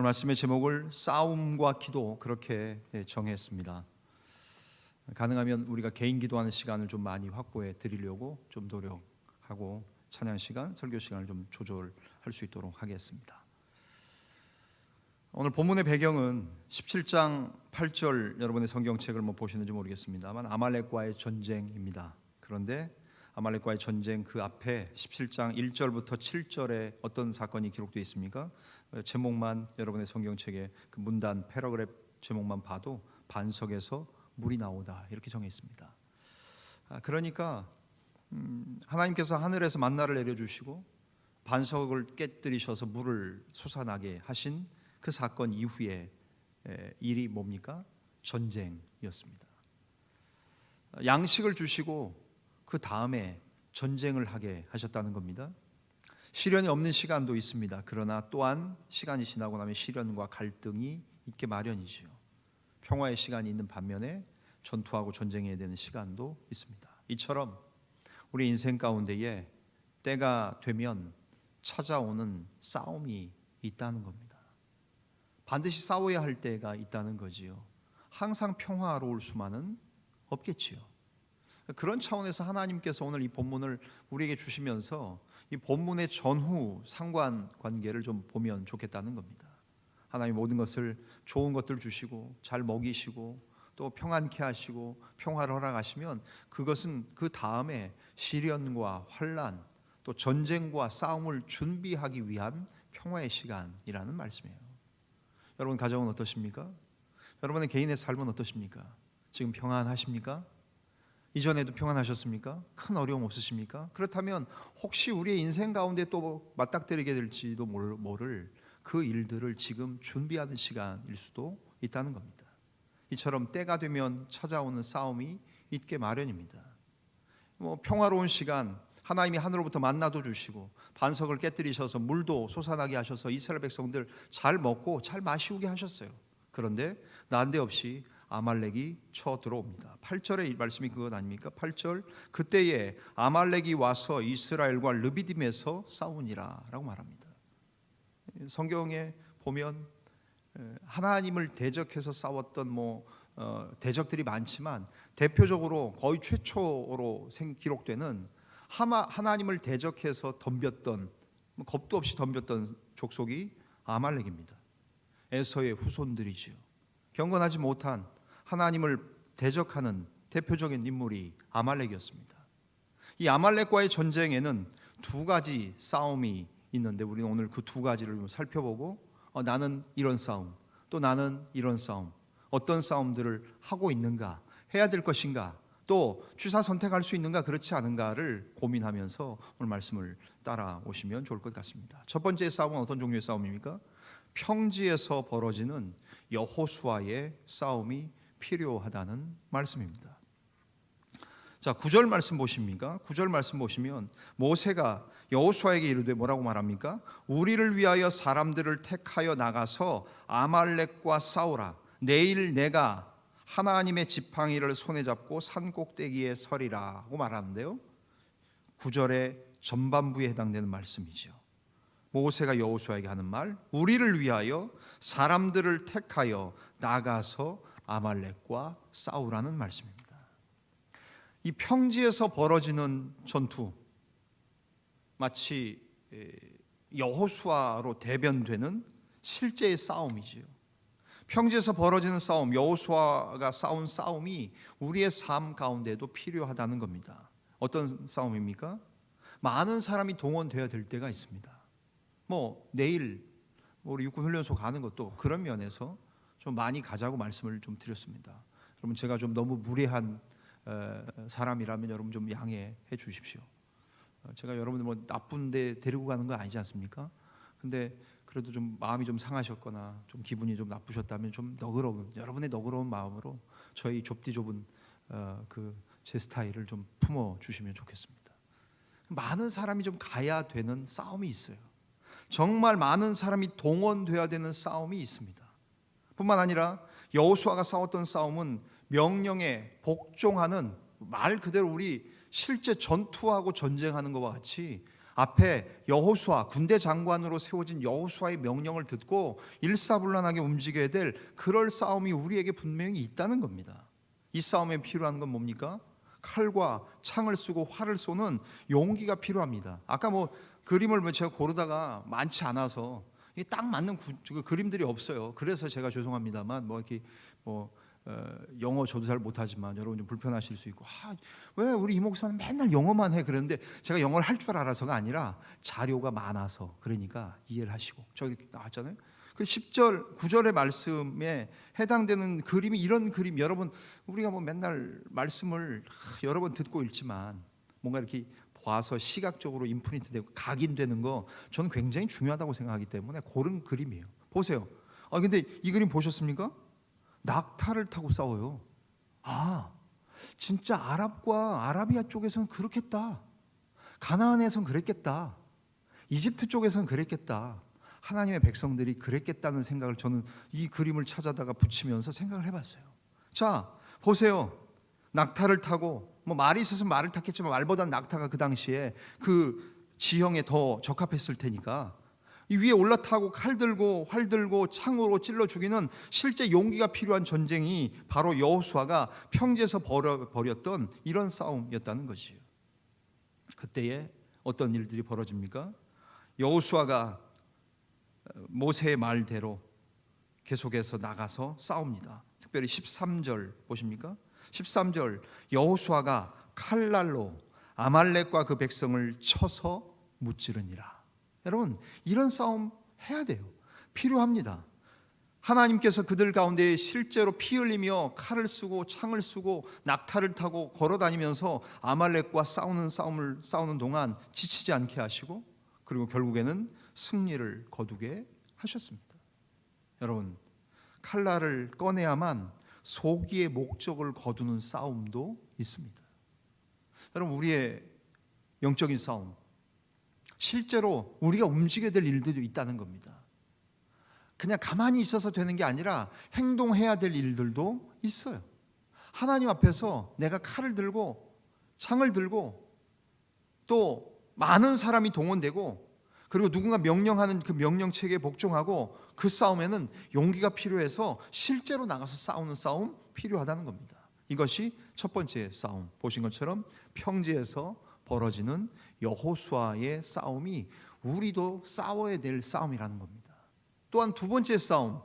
오늘 말씀의 제목을 싸움과 기도 그렇게 정했습니다. 가능하면 우리가 개인 기도하는 시간을 좀 많이 확보해 드리려고 좀 노력하고 찬양 시간, 설교 시간을 좀 조절할 수 있도록 하겠습니다. 오늘 본문의 배경은 17장 8절, 여러분의 성경책을 보시는지 모르겠습니다만 아말렉과의 전쟁입니다. 그런데 아말렉과의 전쟁 그 앞에 17장 1절부터 7절에 어떤 사건이 기록되어 있습니까? 제목만 여러분의 성경책에 그 문단 패러그래프 제목만 봐도 반석에서 물이 나오다 이렇게 정해 있습니다. 그러니까 하나님께서 하늘에서 만나를 내려주시고 반석을 깨뜨리셔서 물을 솟아나게 하신 그 사건 이후에 일이 뭡니까? 전쟁이었습니다. 양식을 주시고 그 다음에 전쟁을 하게 하셨다는 겁니다. 시련이 없는 시간도 있습니다. 그러나 또한 시간이 지나고 나면 시련과 갈등이 있게 마련이지요. 평화의 시간이 있는 반면에 전투하고 전쟁해야 되는 시간도 있습니다. 이처럼 우리 인생 가운데에 때가 되면 찾아오는 싸움이 있다는 겁니다. 반드시 싸워야 할 때가 있다는 거지요. 항상 평화로울 수만은 없겠지요. 그런 차원에서 하나님께서 오늘 이 본문을 우리에게 주시면서 이 본문의 전후 상관관계를 좀 보면 좋겠다는 겁니다. 하나님 모든 것을 좋은 것들 주시고 잘 먹이시고 또 평안케 하시고 평화를 허락하시면 그것은 그 다음에 시련과 환난 또 전쟁과 싸움을 준비하기 위한 평화의 시간이라는 말씀이에요. 여러분 가정은 어떠십니까? 여러분의 개인의 삶은 어떠십니까? 지금 평안하십니까? 이전에도 평안하셨습니까? 큰 어려움 없으십니까? 그렇다면 혹시 우리의 인생 가운데 또 맞닥뜨리게 될지도 모를 그 일들을 지금 준비하는 시간일 수도 있다는 겁니다. 이처럼 때가 되면 찾아오는 싸움이 있게 마련입니다. 평화로운 시간, 하나님이 하늘로부터 만나도 주시고 반석을 깨뜨리셔서 물도 솟아나게 하셔서 이스라엘 백성들 잘 먹고 잘 마시우게 하셨어요. 그런데 난데없이 아말렉이 쳐 들어옵니다. 8절의 말씀이 그것 아닙니까? 8절, 그때에 아말렉이 와서 이스라엘과 르비딤에서 싸우니라 라고 말합니다. 성경에 보면 하나님을 대적해서 싸웠던 대적들이 많지만 대표적으로 거의 최초로 기록되는 하나님을 대적해서 덤볐던, 겁도 없이 덤볐던 족속이 아말렉입니다. 에서의 후손들이지요. 경건하지 못한 하나님을 대적하는 대표적인 인물이 아말렉이었습니다. 이 아말렉과의 전쟁에는 두 가지 싸움이 있는데 우리는 오늘 그 두 가지를 좀 살펴보고 나는 이런 싸움, 또 나는 이런 싸움, 어떤 싸움들을 하고 있는가, 해야 될 것인가, 또 취사 선택할 수 있는가 그렇지 않은가를 고민하면서 오늘 말씀을 따라오시면 좋을 것 같습니다. 첫 번째 싸움은 어떤 종류의 싸움입니까? 평지에서 벌어지는 여호수아의 싸움이 필요하다는 말씀입니다. 자, 9절 말씀 보십니까? 9절 말씀 보시면 모세가 여호수아에게 이르되 뭐라고 말합니까? 우리를 위하여 사람들을 택하여 나가서 아말렉과 싸우라. 내일 내가 하나님의 지팡이를 손에 잡고 산 꼭대기에 서리라 고 말하는데요, 9절의 전반부에 해당되는 말씀이죠. 모세가 여호수아에게 하는 말, 우리를 위하여 사람들을 택하여 나가서 아말렉과 싸우라는 말씀입니다. 이 평지에서 벌어지는 전투, 마치 여호수아로 대변되는 실제의 싸움이지요. 평지에서 벌어지는 싸움, 여호수아가 싸운 싸움이 우리의 삶 가운데도 필요하다는 겁니다. 어떤 싸움입니까? 많은 사람이 동원되어야 될 때가 있습니다. 내일 우리 육군훈련소 가는 것도 그런 면에서 좀 많이 가자고 말씀을 좀 드렸습니다. 여러분 제가 좀 너무 무례한 사람이라면 여러분 좀 양해해 주십시오. 제가 여러분들 나쁜 데 데리고 가는 거 아니지 않습니까? 근데 그래도 좀 마음이 좀 상하셨거나 좀 기분이 좀 나쁘셨다면 좀 여러분의 너그러운 마음으로 저희 좁디 좁은 제 스타일을 좀 품어 주시면 좋겠습니다. 많은 사람이 좀 가야 되는 싸움이 있어요. 정말 많은 사람이 동원돼야 되는 싸움이 있습니다. 뿐만 아니라 여호수아가 싸웠던 싸움은 명령에 복종하는, 말 그대로 우리 실제 전투하고 전쟁하는 것과 같이 앞에 여호수아 군대 장관으로 세워진 여호수아의 명령을 듣고 일사불란하게 움직여야 될 그럴 싸움이 우리에게 분명히 있다는 겁니다. 이 싸움에 필요한 건 뭡니까? 칼과 창을 쓰고 활을 쏘는 용기가 필요합니다. 아까 뭐 그림을 제가 고르다가 많지 않아서 딱 맞는 그림들이 없어요. 그래서 제가 죄송합니다만 뭐 이렇게 영어 저도 잘 못하지만 여러분 좀 불편하실 수 있고 왜 우리 이 목사는 맨날 영어만 해 그러는데 제가 영어를 할 줄 알아서가 아니라 자료가 많아서 그러니까 이해를 하시고 저기 나왔잖아요. 그 10절 9절의 말씀에 해당되는 그림이 이런 그림 여러분 우리가 뭐 맨날 말씀을 여러 번 듣고 읽지만 뭔가 이렇게 봐서 시각적으로 임프린트되고 각인되는 거 저는 굉장히 중요하다고 생각하기 때문에 그런 그림이에요. 보세요. 근데 이 그림 보셨습니까? 낙타를 타고 싸워요. 진짜 아랍과 아라비아 쪽에서는 그렇겠다. 가나안에서는 그랬겠다. 이집트 쪽에서는 그랬겠다. 하나님의 백성들이 그랬겠다는 생각을 저는 이 그림을 찾아다가 붙이면서 생각을 해봤어요. 자, 보세요. 낙타를 타고 뭐 말이 있어서 말을 탔겠지만 말보다 낙타가 그 당시에 그 지형에 더 적합했을 테니까 이 위에 올라타고 칼 들고 활 들고 창으로 찔러 죽이는 실제 용기가 필요한 전쟁이 바로 여호수아가 평지에서 벌였던 이런 싸움이었다는 것이에요. 그때에 어떤 일들이 벌어집니까? 여호수아가 모세의 말대로 계속해서 나가서 싸웁니다. 특별히 13절 보십니까? 13절 여호수아가 칼날로 아말렉과 그 백성을 쳐서 무찌르니라. 여러분 이런 싸움 해야 돼요. 필요합니다. 하나님께서 그들 가운데 실제로 피 흘리며 칼을 쓰고 창을 쓰고 낙타를 타고 걸어다니면서 아말렉과 싸우는 동안 지치지 않게 하시고 그리고 결국에는 승리를 거두게 하셨습니다. 여러분 칼날을 꺼내야만 소기의 목적을 거두는 싸움도 있습니다. 여러분 우리의 영적인 싸움 실제로 우리가 움직여야 될 일들도 있다는 겁니다. 그냥 가만히 있어서 되는 게 아니라 행동해야 될 일들도 있어요. 하나님 앞에서 내가 칼을 들고 창을 들고 또 많은 사람이 동원되고 그리고 누군가 명령하는 그 명령체계에 복종하고 그 싸움에는 용기가 필요해서 실제로 나가서 싸우는 싸움 필요하다는 겁니다. 이것이 첫 번째 싸움, 보신 것처럼 평지에서 벌어지는 여호수아의 싸움이 우리도 싸워야 될 싸움이라는 겁니다. 또한 두 번째 싸움,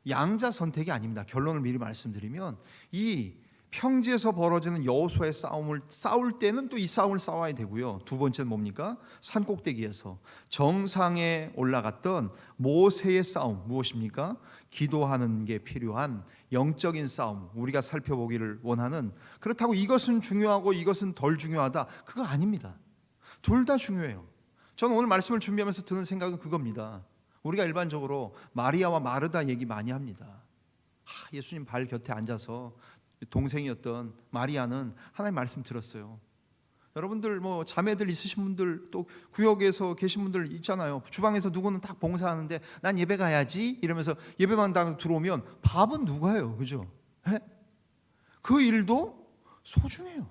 양자 선택이 아닙니다. 결론을 미리 말씀드리면 이 평지에서 벌어지는 여호수아의 싸움을 싸울 때는 또 이 싸움을 싸워야 되고요. 두 번째는 뭡니까? 산꼭대기에서 정상에 올라갔던 모세의 싸움 무엇입니까? 기도하는 게 필요한 영적인 싸움 우리가 살펴보기를 원하는 그렇다고 이것은 중요하고 이것은 덜 중요하다 그거 아닙니다. 둘 다 중요해요. 저는 오늘 말씀을 준비하면서 드는 생각은 그겁니다. 우리가 일반적으로 마리아와 마르다 얘기 많이 합니다. 예수님 발 곁에 앉아서 동생이었던 마리아는 하나님 말씀 들었어요. 여러분들 뭐 자매들 있으신 분들 또 구역에서 계신 분들 있잖아요. 주방에서 누구는 딱 봉사하는데 난 예배 가야지 이러면서 예배만 당 들어오면 밥은 누가 해요? 그죠? 그 일도 소중해요.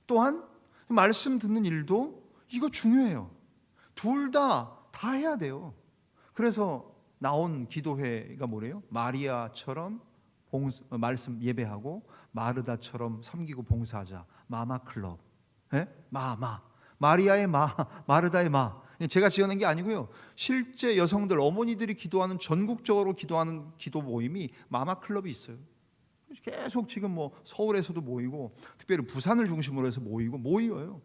또한 말씀 듣는 일도 이거 중요해요. 둘 다 해야 돼요. 그래서 나온 기도회가 뭐래요? 마리아처럼 말씀 예배하고 마르다처럼 섬기고 봉사하자. 마마클럽. 마리아의 마르다의 마. 제가 지어낸 게 아니고요. 실제 여성들 어머니들이 기도하는 전국적으로 기도하는 기도 모임이 마마클럽이 있어요. 계속 지금 뭐 서울에서도 모이고 특별히 부산을 중심으로 해서 모여요.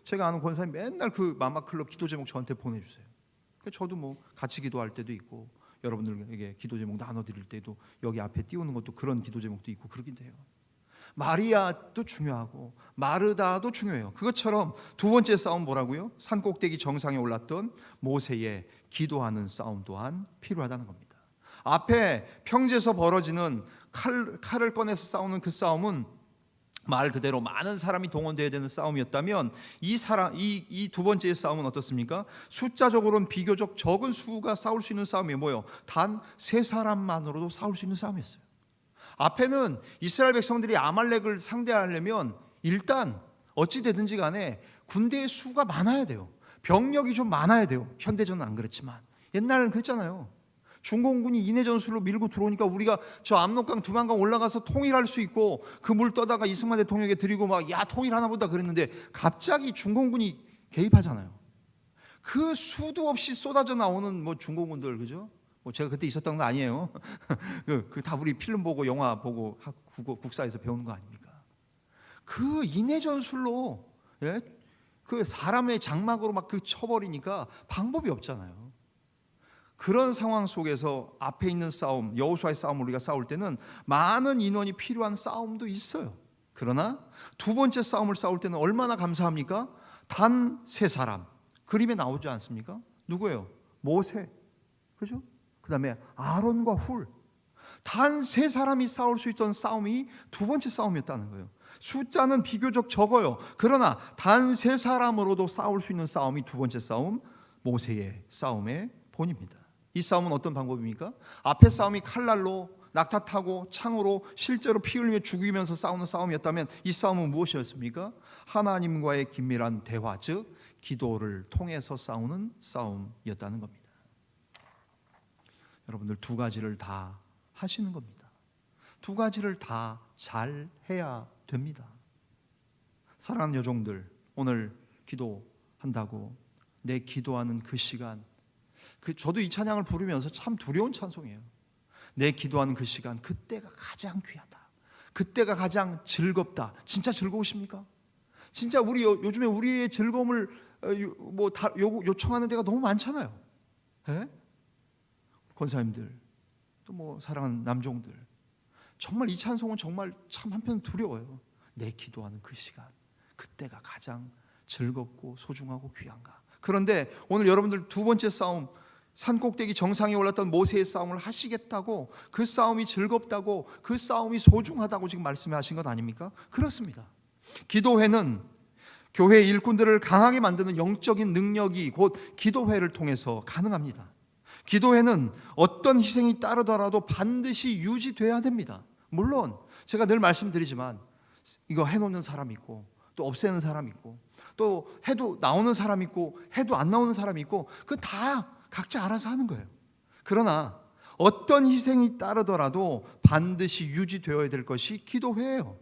제가 아는 권사님 맨날 그 마마클럽 기도 제목 저한테 보내주세요. 저도 뭐 같이 기도할 때도 있고 여러분들에게 기도 제목 나눠드릴 때도 여기 앞에 띄우는 것도 그런 기도 제목도 있고 그러긴 돼요. 마리아도 중요하고 마르다도 중요해요. 그것처럼 두 번째 싸움 뭐라고요? 산꼭대기 정상에 올랐던 모세의 기도하는 싸움 또한 필요하다는 겁니다. 앞에 평지에서 벌어지는 칼을 꺼내서 싸우는 그 싸움은 말 그대로 많은 사람이 동원되어야 되는 싸움이었다면 이 두 번째의 싸움은 어떻습니까? 숫자적으로는 비교적 적은 수가 싸울 수 있는 싸움이 뭐예요? 단 3사람만으로도 싸울 수 있는 싸움이었어요. 앞에는 이스라엘 백성들이 아말렉을 상대하려면 일단 어찌 되든지 간에 군대의 수가 많아야 돼요. 병력이 좀 많아야 돼요. 현대전은 안 그렇지만 옛날에는 그랬잖아요. 중공군이 인해 전술로 밀고 들어오니까 우리가 저 압록강 두만강 올라가서 통일할 수 있고 그 물 떠다가 이승만 대통령에게 드리고 막 야 통일하나 보다 그랬는데 갑자기 중공군이 개입하잖아요. 그 수도 없이 쏟아져 나오는 뭐 중공군들, 그죠? 뭐 제가 그때 있었던 거 아니에요. 그 다 우리 필름 보고 영화 보고 국사에서 배우는 거 아닙니까? 그 인해 전술로, 예? 그 사람의 장막으로 막 그 쳐버리니까 방법이 없잖아요. 그런 상황 속에서 앞에 있는 싸움, 여호수아의 싸움을 우리가 싸울 때는 많은 인원이 필요한 싸움도 있어요. 그러나 두 번째 싸움을 싸울 때는 얼마나 감사합니까? 단 세 사람. 그림에 나오지 않습니까? 누구예요? 모세, 그죠? 그 다음에 아론과 훌. 단 세 사람이 싸울 수 있던 싸움이 두 번째 싸움이었다는 거예요. 숫자는 비교적 적어요. 그러나 단 세 사람으로도 싸울 수 있는 싸움이 두 번째 싸움, 모세의 싸움의 본입니다. 이 싸움은 어떤 방법입니까? 앞에 싸움이 칼날로, 낙타타고, 창으로 실제로 피 흘리며 죽이면서 싸우는 싸움이었다면 이 싸움은 무엇이었습니까? 하나님과의 긴밀한 대화, 즉 기도를 통해서 싸우는 싸움이었다는 겁니다. 여러분들 두 가지를 다 하시는 겁니다. 두 가지를 다 잘 해야 됩니다. 사랑하는 여종들, 오늘 기도한다고 내 기도하는 그 시간, 저도 이 찬양을 부르면서 참 두려운 찬송이에요. 내 기도하는 그 시간, 그때가 가장 귀하다. 그때가 가장 즐겁다. 진짜 즐거우십니까? 진짜 우리 요즘에 우리의 즐거움을 요청하는 데가 너무 많잖아요. 예? 권사님들, 또 뭐 사랑하는 남종들, 정말 이 찬송은 정말 참 한편 두려워요. 내 기도하는 그 시간, 그때가 가장 즐겁고 소중하고 귀한가. 그런데 오늘 여러분들 두 번째 싸움, 산꼭대기 정상에 올랐던 모세의 싸움을 하시겠다고, 그 싸움이 즐겁다고, 그 싸움이 소중하다고 지금 말씀하신 것 아닙니까? 그렇습니다. 기도회는 교회의 일꾼들을 강하게 만드는 영적인 능력이 곧 기도회를 통해서 가능합니다. 기도회는 어떤 희생이 따르더라도 반드시 유지돼야 됩니다. 물론 제가 늘 말씀드리지만 이거 해놓는 사람 있고 또 없애는 사람 있고 또 해도 나오는 사람 있고 해도 안 나오는 사람 있고 그 다 각자 알아서 하는 거예요. 그러나 어떤 희생이 따르더라도 반드시 유지되어야 될 것이 기도회예요.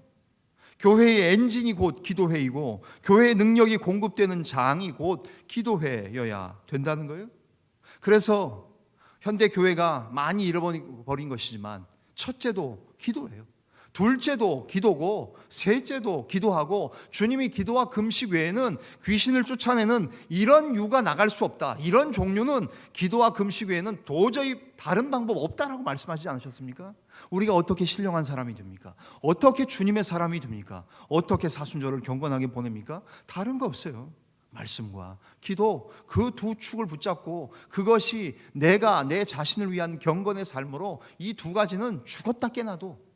교회의 엔진이 곧 기도회이고 교회의 능력이 공급되는 장이 곧 기도회여야 된다는 거예요. 그래서 현대 교회가 많이 잃어버린 것이지만 첫째도 기도예요. 둘째도 기도고 셋째도 기도하고 주님이 기도와 금식 외에는 귀신을 쫓아내는 이런 유가 나갈 수 없다. 이런 종류는 기도와 금식 외에는 도저히 다른 방법 없다라고 말씀하시지 않으셨습니까? 우리가 어떻게 신령한 사람이 됩니까? 어떻게 주님의 사람이 됩니까? 어떻게 사순절을 경건하게 보냅니까? 다른 거 없어요. 말씀과 기도, 그 두 축을 붙잡고 그것이 내가 내 자신을 위한 경건의 삶으로 이 두 가지는 죽었다 깨나도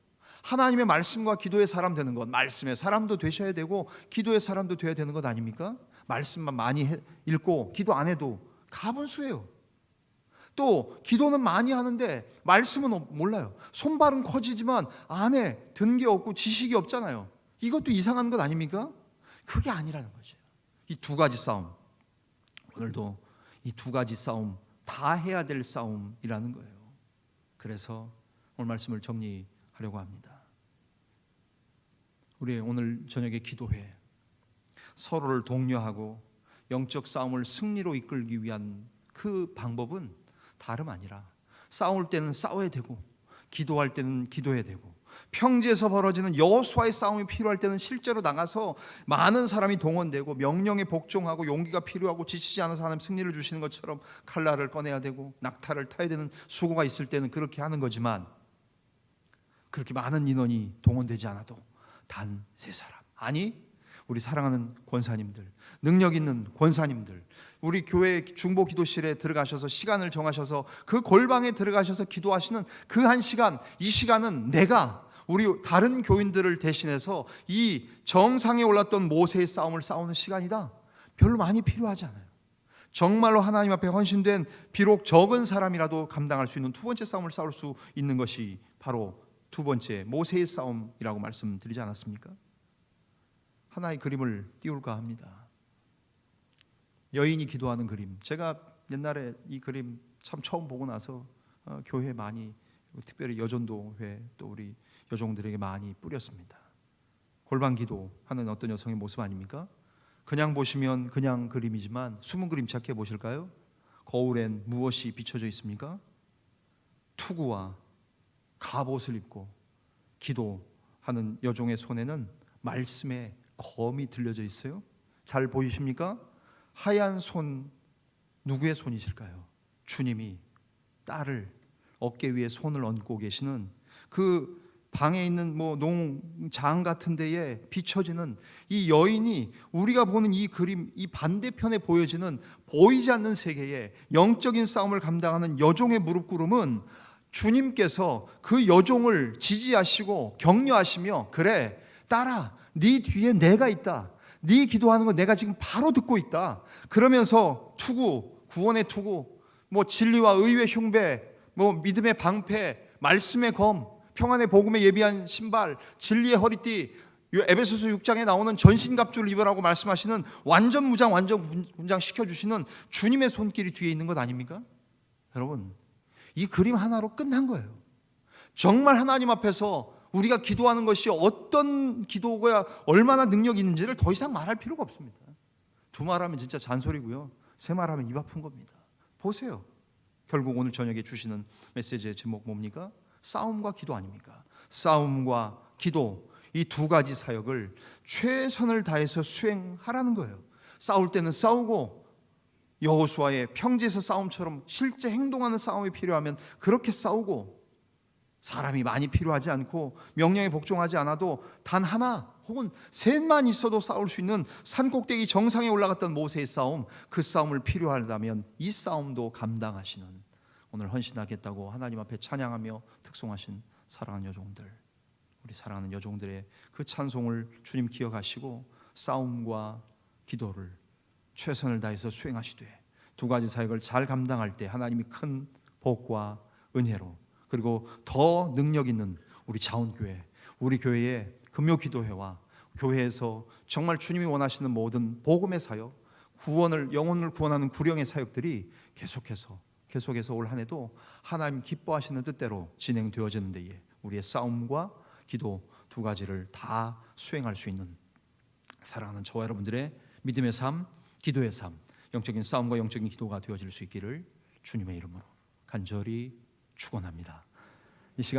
하나님의 말씀과 기도의 사람 되는 것, 말씀의 사람도 되셔야 되고 기도의 사람도 되어야 되는 것 아닙니까? 말씀만 많이 읽고 기도 안 해도 가분수예요. 또 기도는 많이 하는데 말씀은 몰라요. 손발은 커지지만 안에 든 게 없고 지식이 없잖아요. 이것도 이상한 것 아닙니까? 그게 아니라는 거죠. 이 두 가지 싸움, 오늘도 이 두 가지 싸움 다 해야 될 싸움이라는 거예요. 그래서 오늘 말씀을 정리하려고 합니다. 우리 오늘 저녁에 기도회, 서로를 독려하고 영적 싸움을 승리로 이끌기 위한 그 방법은 다름 아니라 싸울 때는 싸워야 되고 기도할 때는 기도해야 되고 평지에서 벌어지는 여호수아의 싸움이 필요할 때는 실제로 나가서 많은 사람이 동원되고 명령에 복종하고 용기가 필요하고 지치지 않아서 하나님 승리를 주시는 것처럼 칼날을 꺼내야 되고 낙타를 타야 되는 수고가 있을 때는 그렇게 하는 거지만 그렇게 많은 인원이 동원되지 않아도 단 세 사람, 아니 우리 사랑하는 권사님들, 능력 있는 권사님들, 우리 교회 중보 기도실에 들어가셔서 시간을 정하셔서 그 골방에 들어가셔서 기도하시는 그 한 시간, 이 시간은 내가 우리 다른 교인들을 대신해서 이 정상에 올랐던 모세의 싸움을 싸우는 시간이다. 별로 많이 필요하지 않아요. 정말로 하나님 앞에 헌신된 비록 적은 사람이라도 감당할 수 있는 두 번째 싸움을 싸울 수 있는 것이 바로 두 번째 모세의 싸움이라고 말씀드리지 않았습니까? 하나의 그림을 띄울까 합니다. 여인이 기도하는 그림. 제가 옛날에 이 그림 참 처음 보고 나서 교회 많이, 특별히 여전도회 또 우리 여종들에게 많이 뿌렸습니다. 골방 기도하는 어떤 여성의 모습 아닙니까? 그냥 보시면 그냥 그림이지만 숨은 그림 찾게 보실까요? 거울엔 무엇이 비춰져 있습니까? 투구와 갑옷을 입고 기도하는 여종의 손에는 말씀의 검이 들려져 있어요. 잘 보이십니까? 하얀 손, 누구의 손이실까요? 주님이 딸을 어깨 위에 손을 얹고 계시는 그 방에 있는 농장 같은 데에 비춰지는 이 여인이, 우리가 보는 이 그림, 이 반대편에 보여지는 보이지 않는 세계에 영적인 싸움을 감당하는 여종의 무릎 꿇음은 주님께서 그 여종을 지지하시고 격려하시며, 그래 딸아, 네 뒤에 내가 있다, 네 기도하는 거 내가 지금 바로 듣고 있다, 그러면서 투구, 구원의 투구, 진리와 의의 흉배, 믿음의 방패, 말씀의 검, 평안의 복음에 예비한 신발, 진리의 허리띠, 에베소서 6장에 나오는 전신갑주를 입으라고 말씀하시는 완전 무장, 완전 군장 시켜주시는 주님의 손길이 뒤에 있는 것 아닙니까? 여러분, 이 그림 하나로 끝난 거예요. 정말 하나님 앞에서 우리가 기도하는 것이 어떤 기도가 얼마나 능력이 있는지를 더 이상 말할 필요가 없습니다. 두 말하면 진짜 잔소리고요, 세 말하면 입 아픈 겁니다. 보세요. 결국 오늘 저녁에 주시는 메시지의 제목 뭡니까? 싸움과 기도 아닙니까? 싸움과 기도, 이 두 가지 사역을 최선을 다해서 수행하라는 거예요. 싸울 때는 싸우고, 여호수아의 평지에서 싸움처럼 실제 행동하는 싸움이 필요하면 그렇게 싸우고, 사람이 많이 필요하지 않고 명령에 복종하지 않아도 단 하나 혹은 셋만 있어도 싸울 수 있는 산꼭대기 정상에 올라갔던 모세의 싸움, 그 싸움을 필요하다면 이 싸움도 감당하시는, 오늘 헌신하겠다고 하나님 앞에 찬양하며 특송하신 사랑하는 여종들, 우리 사랑하는 여종들의 그 찬송을 주님 기억하시고 싸움과 기도를 최선을 다해서 수행하시되, 두 가지 사역을 잘 감당할 때 하나님이 큰 복과 은혜로, 그리고 더 능력 있는 우리 자원교회, 우리 교회의 금요기도회와 교회에서 정말 주님이 원하시는 모든 복음의 사역, 구원을, 영혼을 구원하는 구령의 사역들이 계속해서 올 한 해도 하나님 기뻐하시는 뜻대로 진행되어지는 데에 우리의 싸움과 기도 두 가지를 다 수행할 수 있는 사랑하는 저와 여러분들의 믿음의 삶, 기도의 삶, 영적인 싸움과 영적인 기도가 되어질 수 있기를 주님의 이름으로 간절히 축원합니다. 이 시간